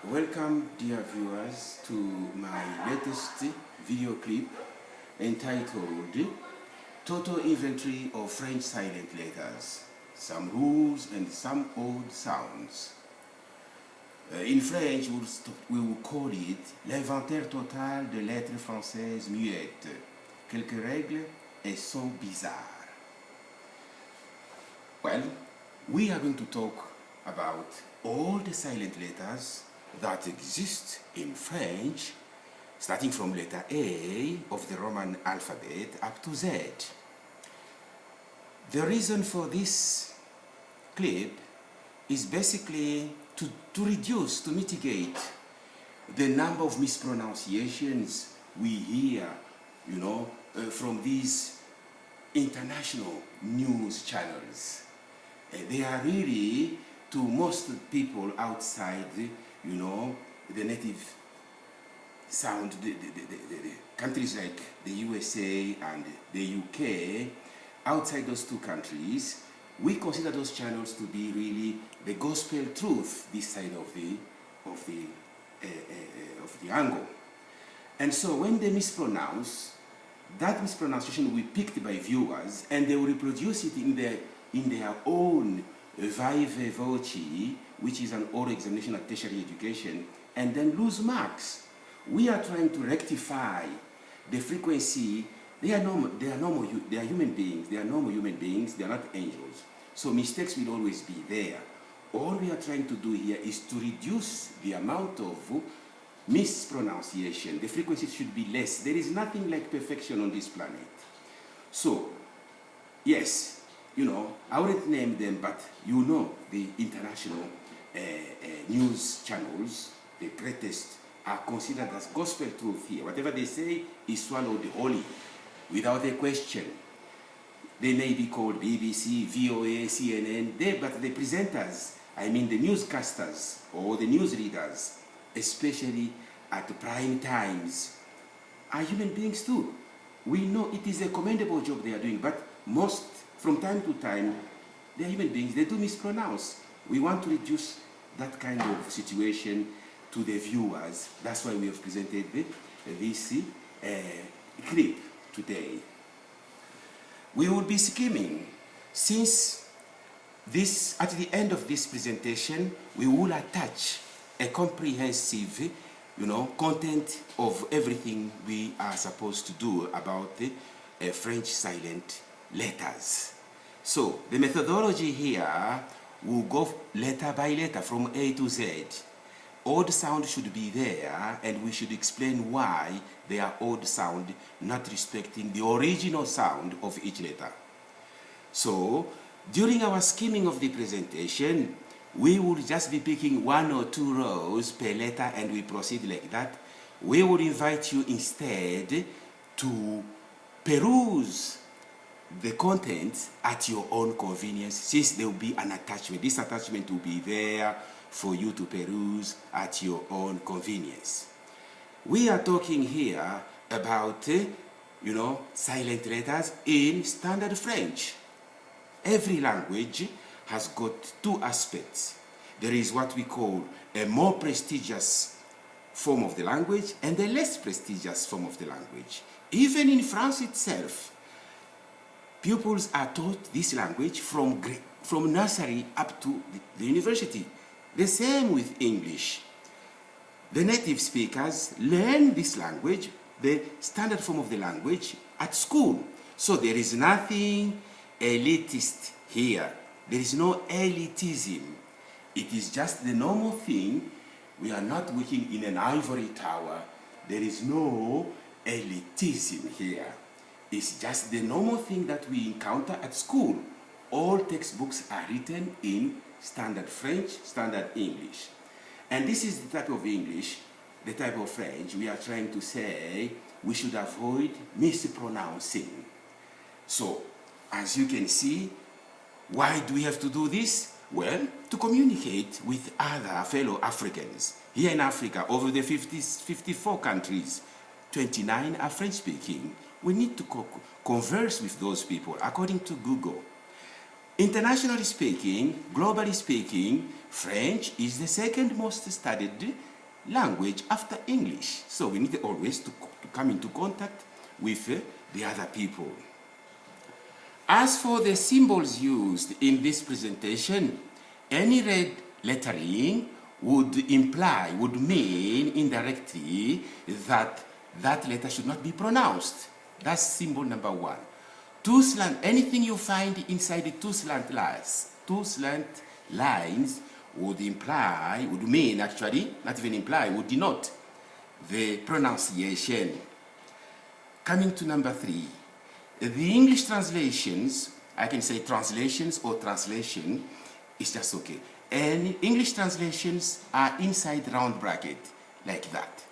Welcome, dear viewers, to my latest video clip entitled Total Inventory of French Silent Letters, Some Rules and Some Old Sounds. In French, we will call it l'inventaire total de lettres françaises muettes, quelques règles et sons bizarres. Well, we are going to talk about all the silent letters that exist in French, starting from letter A of the Roman alphabet up to Z. The reason for this clip is basically to reduce, to mitigate the number of mispronunciations we hear, from these international news channels. They are really, to most people outside, the native sound, the countries like the USA and the UK, outside those two countries, we consider those channels to be really the gospel truth this side of the angle. And so when they mispronounce, that mispronunciation will be picked by viewers and they will reproduce it in their own vive voce, which is an oral examination at tertiary education, and then lose marks. We are trying to rectify the frequency. They are human beings. They are normal human beings. They are not angels. So mistakes will always be there. All we are trying to do here is to reduce the amount of mispronunciation. The frequency should be less. There is nothing like perfection on this planet. So, yes, I wouldn't name them, but the international news channels, the greatest, are considered as gospel truth here. Whatever they say is swallowed wholly, without a question. They may be called BBC, VOA, CNN, but the presenters, the newscasters or the newsreaders, especially at prime times, are human beings too. We know it is a commendable job they are doing, but from time to time, they are human beings. They do mispronounce. We want to reduce that kind of situation to the viewers. That's why we have presented this clip today. We will be skimming, since at the end of this presentation, we will attach a comprehensive, content of everything we are supposed to do about the French silent letters. So the methodology here will go letter by letter from A to Z. Odd sound should be there, and we should explain why they are odd sound, not respecting the original sound of each letter. So during our skimming of the presentation, we will just be picking 1 or 2 rows per letter, and we proceed like that. We will invite you instead to peruse the contents at your own convenience, since there will be an attachment. This attachment will be there for you to peruse at your own convenience. We are talking here about, silent letters in standard French. Every language has got 2 aspects. There is what we call a more prestigious form of the language and a less prestigious form of the language. Even in France itself, pupils are taught this language from nursery up to the university. The same with English. The native speakers learn this language, the standard form of the language, at school. So there is nothing elitist here. There is no elitism. It is just the normal thing. We are not working in an ivory tower. There is no elitism here. It's just the normal thing that we encounter at school. All textbooks are written in standard French, standard English. And this is the type of English, the type of French we are trying to say we should avoid mispronouncing. So, as you can see, why do we have to do this? Well, to communicate with other fellow Africans. Here in Africa, over the 54 countries, 29 are French-speaking. We need to converse with those people, according to Google. Internationally speaking, globally speaking, French is the second most studied language after English. So we need always to come into contact with the other people. As for the symbols used in this presentation, any red lettering would mean indirectly that that letter should not be pronounced. That's symbol number one. Anything you find inside the two slant lines would mean actually, not even imply, would denote the pronunciation. Coming to number three, the English translations, I can say translations or translation, it's just okay. And English translations are inside round bracket, like that.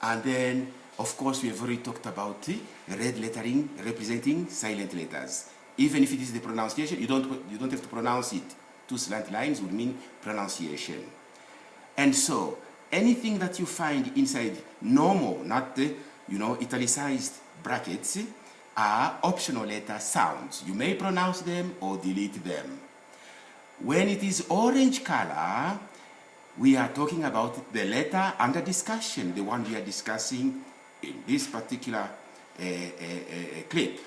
And then, of course, we have already talked about the red lettering representing silent letters. Even if it is the pronunciation, you don't have to pronounce it. Two slant lines would mean pronunciation. And so, anything that you find inside normal, not the, italicized brackets, are optional letter sounds. You may pronounce them or delete them. When it is orange color, we are talking about the letter under discussion, the one we are discussing in this particular clip.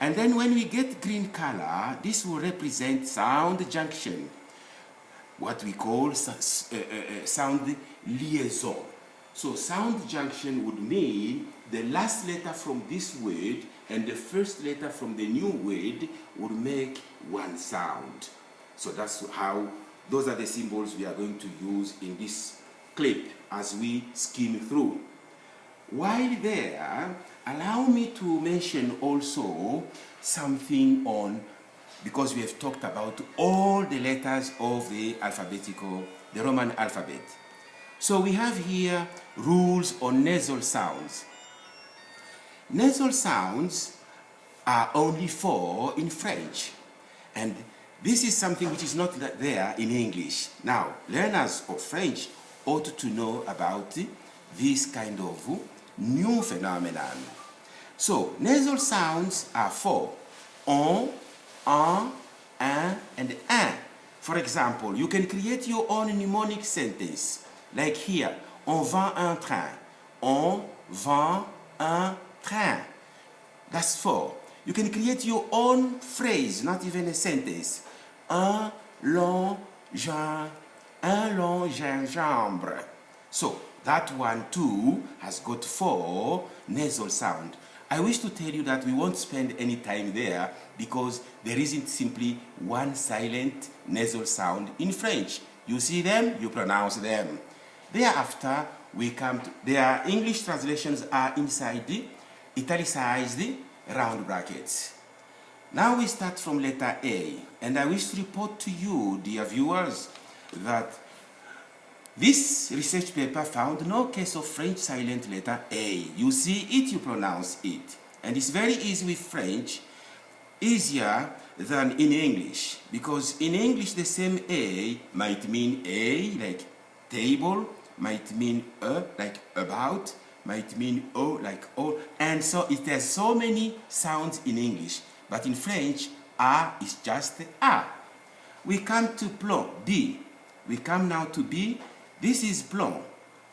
And then when we get green color, this will represent sound junction, what we call sound liaison. So sound junction would mean the last letter from this word and the first letter from the new word would make one sound. So that's how, those are the symbols we are going to use in this clip as we skim through. While there, allow me to mention also something on, because we have talked about all the letters of the Roman alphabet. So we have here rules on nasal sounds. Nasal sounds are only 4 in French, and this is something which is not there in English. Now, learners of French ought to know about this kind of new phenomenon. So, nasal sounds are 4. On, un, and un. For example, you can create your own mnemonic sentence, like here, on vend un train. On vend un train. That's 4. You can create your own phrase, not even a sentence. Un long gingembre. So, that one too has got 4 nasal sound. I wish to tell you that we won't spend any time there because there isn't simply one silent nasal sound in French. You see them, you pronounce them. Thereafter, we come to, their English translations are inside the italicized round brackets. Now we start from letter A, and I wish to report to you, dear viewers, that this research paper found no case of French silent letter A. You see it, you pronounce it. And it's very easy with French, easier than in English, because in English the same A might mean A, like table, might mean A, like about, might mean O, like O, and so it has so many sounds in English. But in French, A is just A. We come to plomb, B. We come now to B. This is plomb.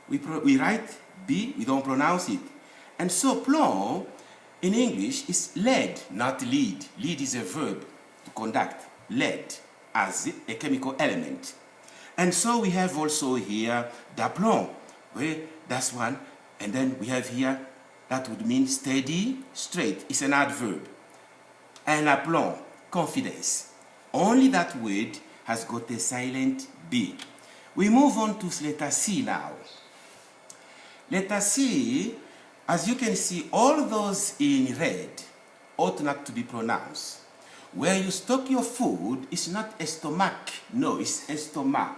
We write B, we don't pronounce it. And so plomb in English is lead, not lead. Lead is a verb to conduct. Lead as a chemical element. And so we have also here d'aplomb, where that's one. And then we have here, that would mean steady, straight. It's an adverb. And aplomb, confidence. Only that word has got a silent B. We move on to letter C now. Letter C, as you can see, all those in red ought not to be pronounced. Where you stock your food, it's not estomach. No, it's estomac.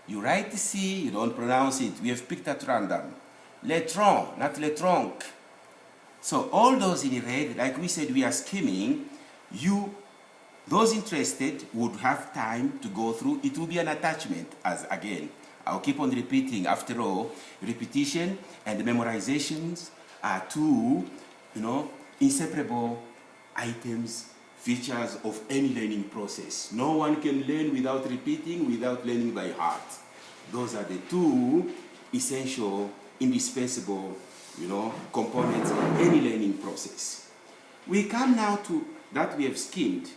You write C, you don't pronounce it. We have picked at random. Le tronc, not le tronc. So all those in red, like we said, we are skimming. Those interested would have time to go through. It will be an attachment, as again, I'll keep on repeating. After all, repetition and memorizations are two, inseparable items features of any learning process. No one can learn without repeating, without learning by heart. Those are the two essential, indispensable, components of any learning process. We come now to that we have skimmed.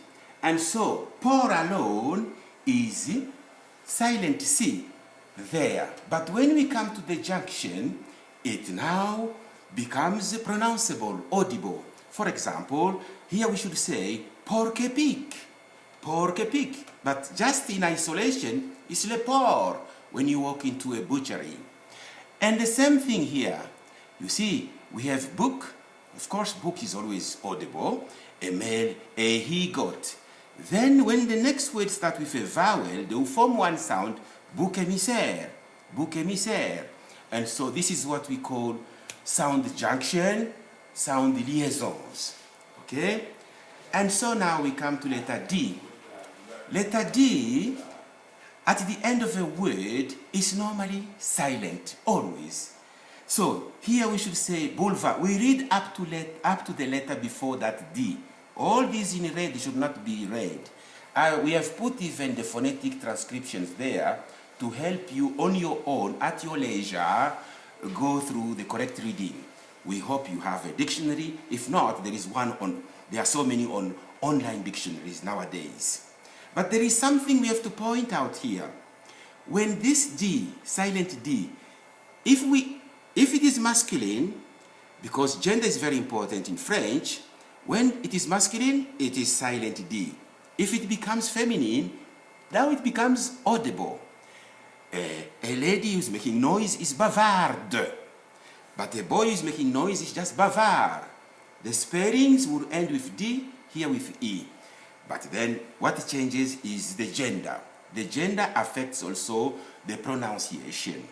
And so, por alone is silent C there. But when we come to the junction, it now becomes pronounceable, audible. For example, here we should say porc épic, porc épic. But just in isolation, it's le porc when you walk into a butchery. And the same thing here. You see, we have book. Of course, book is always audible. A male, a he got. Then when the next word starts with a vowel, they will form one sound, bouc émissaire, bouc émissaire. And so this is what we call sound junction, sound liaisons. Okay? And so now we come to letter D. Letter D, at the end of a word, is normally silent, always. So here we should say boulevard. We read up to the letter before that D. All these in red should not be read. We have put even the phonetic transcriptions there to help you on your own, at your leisure, go through the correct reading. We hope you have a dictionary. If not, there is one on, there are so many on online dictionaries nowadays. But there is something we have to point out here. When this D, silent D, if it is masculine, because gender is very important in French, when it is masculine, it is silent D. If it becomes feminine, now it becomes audible. A lady who's making noise is bavarde. But a boy who's making noise is just bavard. The spellings will end with D, here with E. But then what changes is the gender. The gender affects also the pronunciation.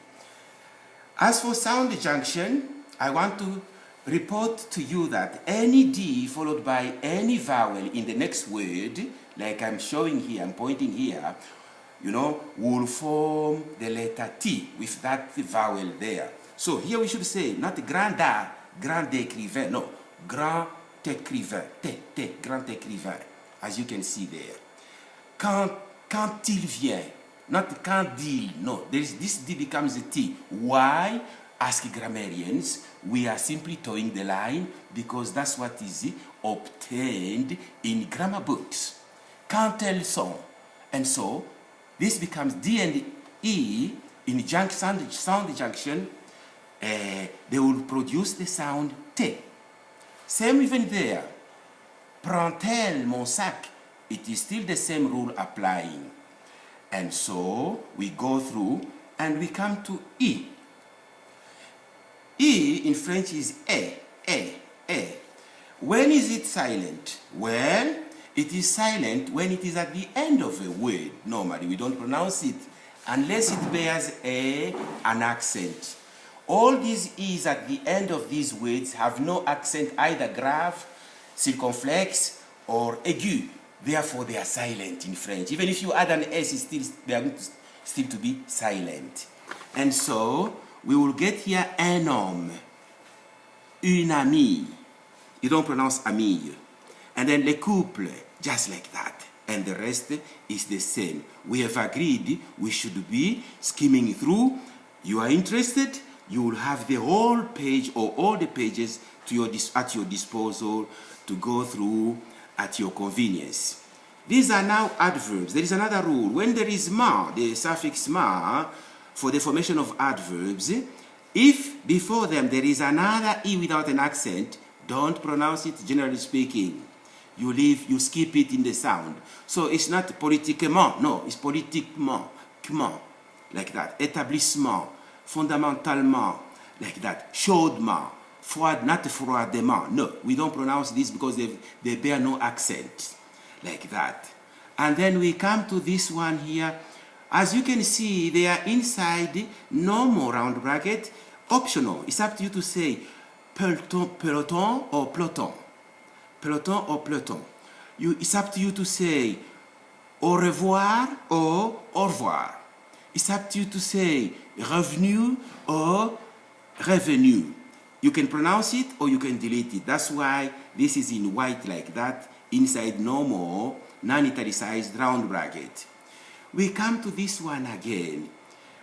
As for sound junction, I want to report to you that any D followed by any vowel in the next word, like I'm showing here, I'm pointing here, will form the letter T with that vowel there. So here we should say not grand A, grand écrivain, no, grand écrivain, T, grand écrivain, as you can see there. Quand il vient, not quand il, no, this D becomes a T. Why? Ask grammarians. We are simply towing the line because that's what is obtained in grammar books. Quand elles sont. And so, this becomes D and E in sound junction. They will produce the sound T. Same even there. Prend-elle mon sac? It is still the same rule applying. And so, we go through and we come to E. E in French is E. When is it silent? Well, it is silent when it is at the end of a word. Normally, we don't pronounce it unless it bears an accent. All these E's at the end of these words have no accent, either grave, circumflex, or aigu. Therefore, they are silent in French. Even if you add an S, they are still to be silent. And so, we will get here un homme, une amie. You don't pronounce amie. And then le couple, just like that. And the rest is the same. We have agreed we should be skimming through. You are interested, you will have the whole page or all the pages at your disposal to go through at your convenience. These are now adverbs. There is another rule. When there is ma, the suffix ma, for the formation of adverbs, if before them there is another E without an accent, don't pronounce it generally speaking. You skip it in the sound. So it's not politiquement, no, it's politiquement, like that. Établissement, fondamentalement, like that. Chaudement, not froidement. No, we don't pronounce this because they bear no accent, like that. And then we come to this one here. As you can see, they are inside, no more round bracket, optional. It's up to you to say peloton or peloton. Peloton or peloton. It's up to you to say au revoir or au revoir. It's up to you to say revenu or revenu. You can pronounce it or you can delete it. That's why this is in white like that. inside no more, non-italicized round bracket. We come to this one again.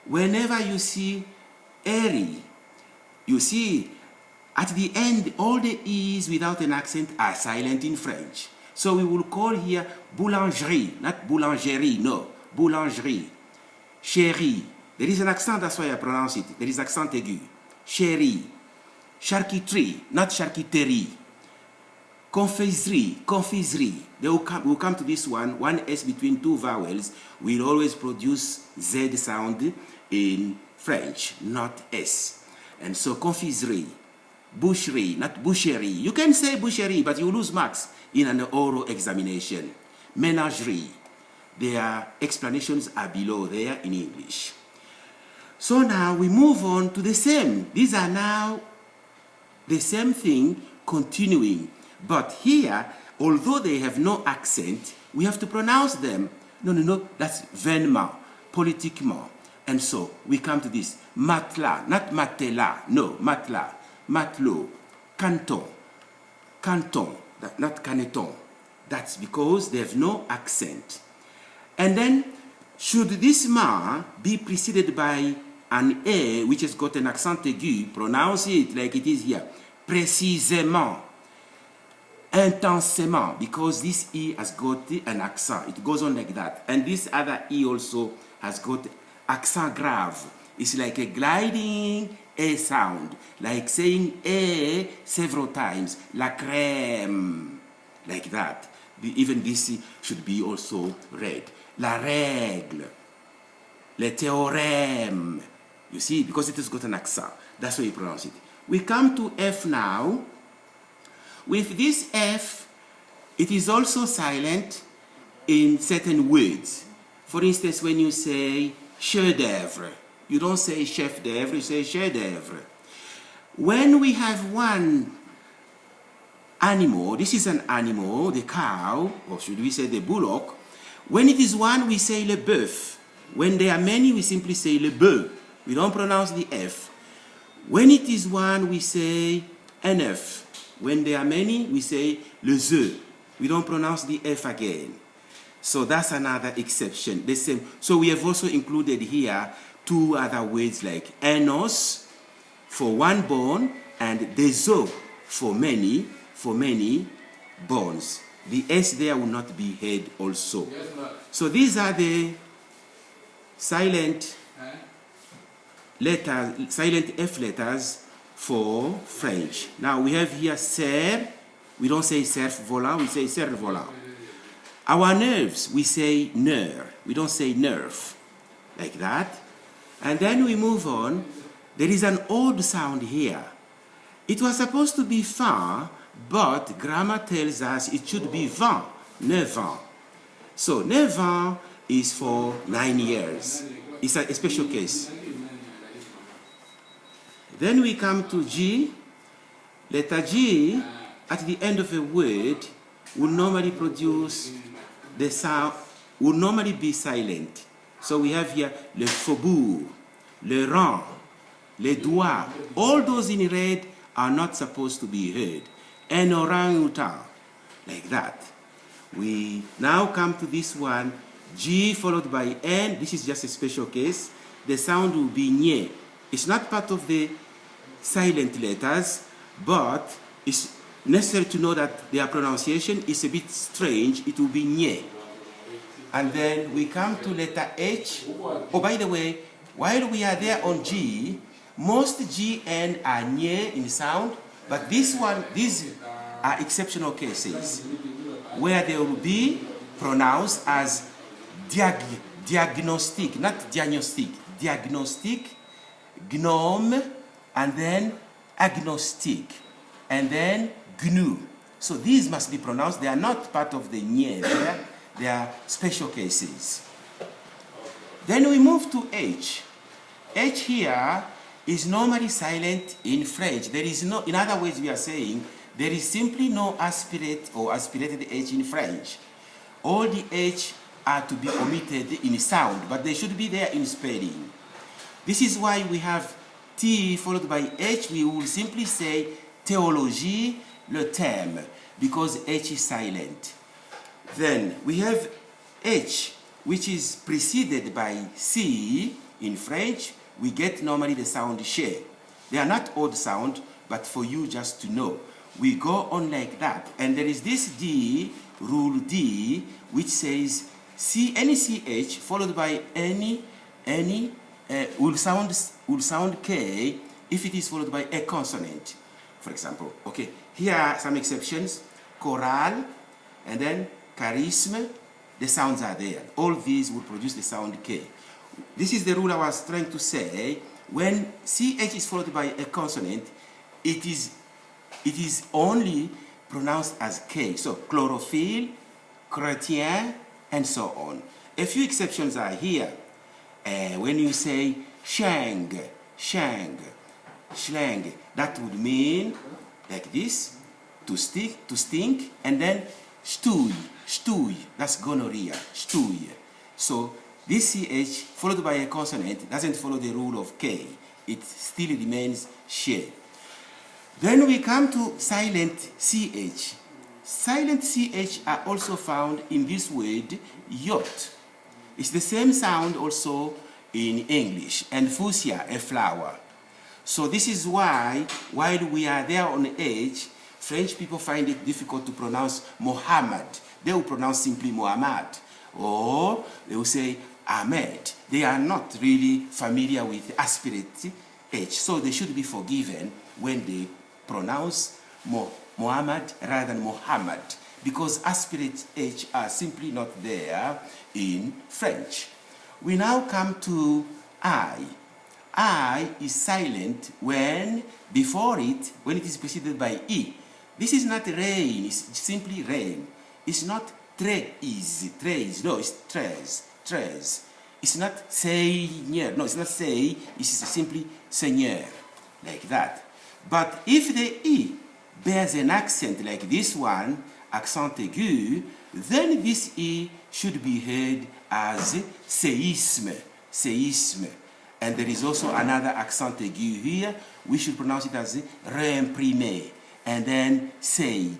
Whenever you see airy, you see at the end all the E's without an accent are silent in French. So we will call here boulangerie, not boulangerie, no, boulangerie. Chérie, there is an accent, that's why I pronounce it. There is accent aigu. Chérie. Charcuterie, not charcuterie. Confiserie, confiserie. We'll come to this one S between two vowels will always produce Z sound in French, not S. And so confiserie, boucherie, not boucherie. You can say boucherie, but you lose marks in an oral examination. Ménagerie. Their explanations are below there in English. So now we move on to the same. These are now the same thing continuing. But here, although they have no accent, we have to pronounce them. No, that's vainement, politiquement. And so we come to this. Matelas, not matelas, no, matelas, matelot, canton, canton, not caneton. That's because they have no accent. And then, should this ma be preceded by an A, which has got an accent aigu, pronounce it like it is here. Précisément. Intensément, because this E has got an accent. It goes on like that. And this other E also has got accent grave. It's like a gliding A sound, like saying A several times, la crème, like that. Even this should be also read. La règle, le théorème. You see, because it has got an accent. That's why you pronounce it. We come to F now. With this F, it is also silent in certain words. For instance, when you say chef d'œuvre, you don't say chef d'œuvre, you say chef d'œuvre. When we have one animal, this is an animal, the cow, or should we say the bullock. When it is one, we say le bœuf. When there are many, we simply say le bœuf. We don't pronounce the F. When it is one, we say un œuf. When there are many, we say le œuf. We don't pronounce the F again. So that's another exception. The same. So we have also included here two other words like un os for one bone and des os for many bones. The S there will not be heard also. So these are the silent letters, silent F letters for French. Now we have here cerf. We don't say cerf volant, we say cerf volant. Our nerves, we say nerve. We don't say nerve, like that. And then we move on. There is an odd sound here. It was supposed to be fin, but grammar tells us it should be 20, 9 ans. So 9 ans is for 9 years. It's a special case. Then we come to G. Letter G, at the end of a word, will normally produce the sound, will normally be silent. So we have here le faubourg, le rang, les doigts. All those in red are not supposed to be heard. An orang-utan, like that. We now come to this one, G followed by N. This is just a special case. The sound will be nye. It's not part of the silent letters, but it's necessary to know that their pronunciation is a bit strange. It will be nye. And then we come to letter H. Oh, by the way, while we are there on G, most GN are nye in sound, but these are exceptional cases where they will be pronounced as diagnostic, not diagnostic, diagnostic, gnome, and then agnostic, and then gnu. So these must be pronounced. They are not part of the nye. They are special cases. Then we move to H. H here is normally silent in French. There is no, in other words, we are saying there is simply no aspirate or aspirated H in French. All the H are to be omitted in sound, but they should be there in spelling. This is why we have T followed by H. We will simply say théologie, le thème. because H is silent. Then we have H, which is preceded by C in French. We get normally the sound che. They are not odd sound, but for you just to know. We go on like that. And there is this D, rule D, which says any CH followed by any will sound K if it is followed by a consonant. For example, okay, here are some exceptions. Choral, and then charisme, the sounds are there. All these will produce the sound K. This is the rule I was trying to say. When CH is followed by a consonant, it is only pronounced as K. So chlorophylle, chrétien, and so on. A few exceptions are here. When you say shang, that would mean like this, to stink, and then stoei, that's gonorrhea, stoei. So this CH followed by a consonant doesn't follow the rule of K. It still remains she. Then we come to silent CH. Silent CH are also found in this word yacht. It's the same sound also in English, and fuchsia, a flower. So this is why, while we are there on H, French people find it difficult to pronounce Mohammed. They will pronounce simply Muhammad, or they will say Ahmed. They are not really familiar with aspirate H, so they should be forgiven when they pronounce Muhammad rather than Muhammad, because aspirate H are simply not there in French. We now come to I. I is silent when before it, when it is preceded by E. This is not rain, it's simply rain. It's not tres, no, it's tres. It's not seigneur, no, it's not say, it's simply seigneur, like that. But if the E bears an accent like this one, accent aigu, then this E should be heard as séisme. And there is also another accent aigu here. We should pronounce it as réimprimé, and then said.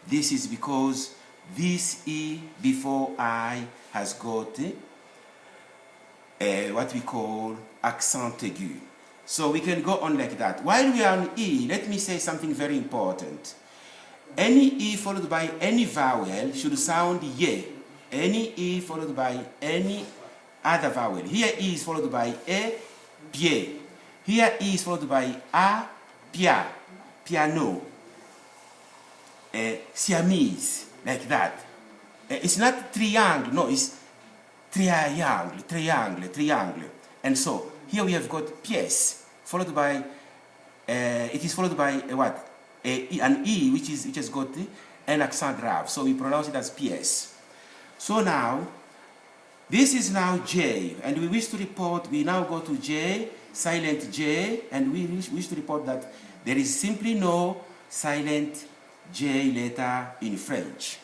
This is because this E before I has got what we call accent aigu. So we can go on like that. While we are on E, let me say something very important. Any E followed by any vowel should sound ye. Any E followed by any other vowel. Here E is followed by E, pie. Here E is followed by A, pia, piano, Siamese, like that. It's not triangle, no, it's triangle. And so, here we have got pièce, followed by, it is followed by what? An E, which has got an accent grave. So we pronounce it as pièce. So now, this is now J, and we wish to report, we now go to J, silent J, and we wish to report that there is simply no silent J letter in French.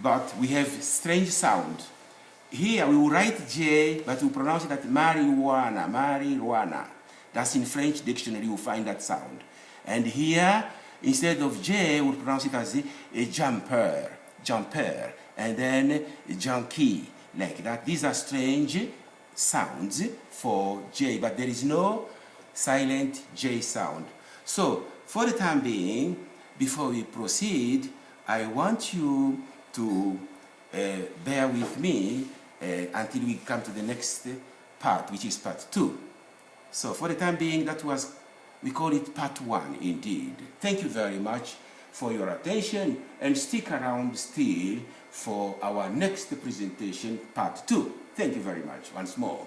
But we have strange sound. Here we will write J, but we pronounce it as marijuana. That's in French dictionary, you will find that sound. And here, instead of J, we'll pronounce it as a jumper, and then a junkie, like that. These are strange sounds for J, but there is no silent J sound. So, for the time being, before we proceed, I want you to bear with me until we come to the next part, which is part 2. So, for the time being, we call it part 1 indeed. Thank you very much for your attention, and stick around still for our next presentation, part 2. Thank you very much once more.